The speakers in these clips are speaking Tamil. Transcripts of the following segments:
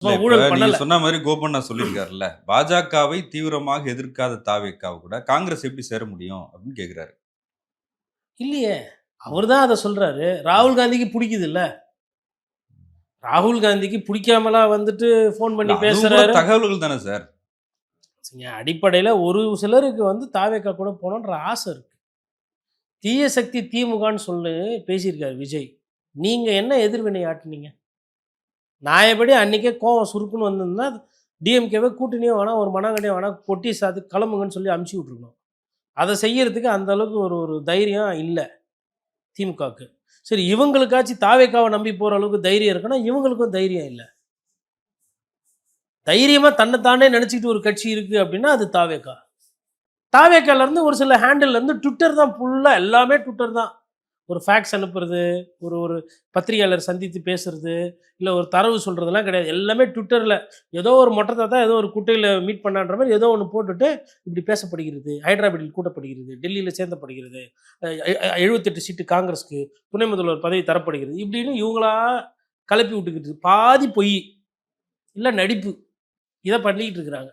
இல்ல இப்ப ஊழல் நீங்க பண்ணல. சொன்ன மாரி கோபண்ணா சொல்லியிருக்காருல்ல. பாஜகவை தீவிரமாக எதிர்க்காத தாவேக்காவ கூட காங்கிரஸ் எப்படி சேர முடியும்? அப்படின்னு கேட்கிறாரு. இல்லையே! அவரு தான் அத சொல்றாரு. ராகுல் காந்திக்கு புடிக்குதுல்ல. ராகுல் காந்திக்கு புடிக்காமலா வந்துட்டு ஃபோன் இல்ல பண்ணி அதுவும் கூட பேசுறாரு. தகவல்கள் தானே சார். அடிப்படையில ஒரு சிலருக்கு வந்து தாவேக்கா கூட போணுன்ற ஆசை இருக்கு. தீய சக்தி திமுகன்னு சொல்லி பேசியிருக்காரு விஜய். நீங்க என்ன எதிர்வினை ஆட்டுனீங்க? நியாயப்படி அன்னைக்கே கோவம் சுருக்குன்னு வந்திருந்தா, டிஎம்கேவ கூட்டணியே வேணாம், ஒரு மண்ணாங்கட்டியும் வேணாம், பொட்டி சாத்து கிளம்புங்கன்னு சொல்லி அனுப்பிச்சு விட்டுருக்கணும். அத செய்யறதுக்கு அந்த அளவுக்கு ஒரு ஒரு தைரியம் இல்ல திமுகவுக்கு. சரி இவங்களுக்காச்சும் தாவேக்காவ நம்பி போற அளவுக்கு தைரியம் இருக்குன்னா, இவங்களுக்கும் தைரியம் இல்ல. தைரியமா தன்ன தானே நெனச்சுக்கிட்டு ஒரு கட்சி இருக்கு அப்டின்னா, அது தாவேக்கா. தாவேக்காலருந்து ஒரு சில ஹேண்டில்லேருந்து ட்விட்டர் தான் ஃபுல்லா எல்லாமே ட்விட்டர் தான். ஒரு ஃபேக்ஸ் அனுப்புறது, ஒரு ஒரு பத்திரிகையாளர் சந்தித்து பேசுறது, இல்ல ஒரு தரவு சொல்றதெல்லாம் கிடையாது. எல்லாமே ட்விட்டர்ல ஏதோ ஒரு மொட்டை தாத்தா ஏதோ ஒரு குட்டையில மீட் பண்ணான்ற மாரி ஏதோ ஒண்ணு போட்டுட்டு, இப்படி பேசப்படுகிறது. ஹைதராபாத்தில் கூட்டப்படுகிறது. டெல்லியில சேர்ந்தப்படுகிறது. அ எ 78 சீட்டு காங்கிரஸ்க்கு, துணை முதல்வர் பதவி தரப்படுகிறது. இப்படின்னு இவங்களா கலப்பி விட்டுக்கிட்டு பாதி பொய், இல்ல நடிப்பு. இத பண்ணிக்கிட்டு இருக்கிறாங்க.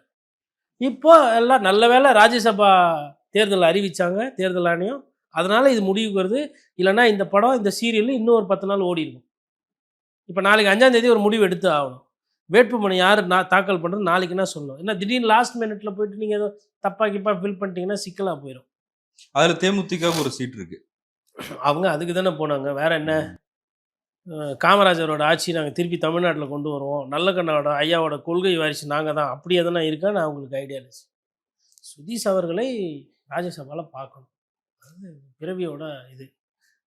இப்போ எல்லாம் நல்ல வேளை ராஜ்யசபா தேர்தல் அறிவிச்சாங்க, தேர்தல் ஆணையம். அதனால இது முடிவுக்கு வருது. இல்லன்னா இந்த படம், இந்த சீரியல் இன்னும் ஒரு 10 நாள் ஓடிருக்கும். இப்ப நாளைக்கு 5ஆம் தேதி ஒரு முடிவு எடுத்து ஆகணும். வேட்புமனு யாரு தாக்கல் பண்றது நாளைக்குன்னா சொல்லணும். ஏன்னா திடீர்னு லாஸ்ட் மினிட்ல போயிட்டு நீங்க ஏதோ தப்பா கிப்பா ஃபில் பண்ணிட்டீங்கன்னா சிக்கலா போயிரும். அதுல தேமுதிகவுக்கு ஒரு சீட் இருக்கு. அவங்க அதுக்கு தானே போனாங்க. வேற என்ன? ம். காமராஜரோட ஆட்சி நாங்க திருப்பி தமிழ்நாட்டுல கொண்டு வருவோம். நல்லகண்ணோட ஐயாவோட கொள்கை வாரிசு நாங்க தான். அப்படி எதனா இருக்கான்னு அவங்களுக்கு ஐடியா இல்ல. சுதீஷ் அவர்களை ராஜ்யசபால பார்க்கணும். அது பிறவியோட இது.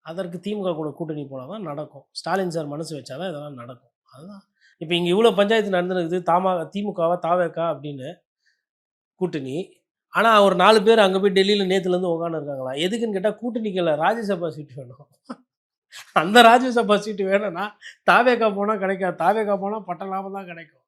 அதற்கு திமுக கூட கூட்டணி போனா தான் நடக்கும். ஸ்டாலின் சார் மனசு வச்சா தான் இதெல்லாம் நடக்கும். அதுதான். இப்ப இங்க இவ்ளோ பஞ்சாயத்து நடந்துருக்குது. திமுகவா, தாவேக்கா அப்படின்னு கூட்டணி. ஆனா ஒரு 4 பேர் அங்க போய் டெல்லியில நேத்துலருந்து உட்கார்ந்துருக்காங்களாம். எதுக்குன்னு கேட்டா கூட்டணிக்கு இல்ல ராஜ்யசபா சீட் வேணும். அந்த ராஜ்யசபா சீட் வேணும்னா தாவேக்கா போனா கிடைக்காது. தாவேக்கா போனா பட்ட லாபம் தான் கிடைக்கும்.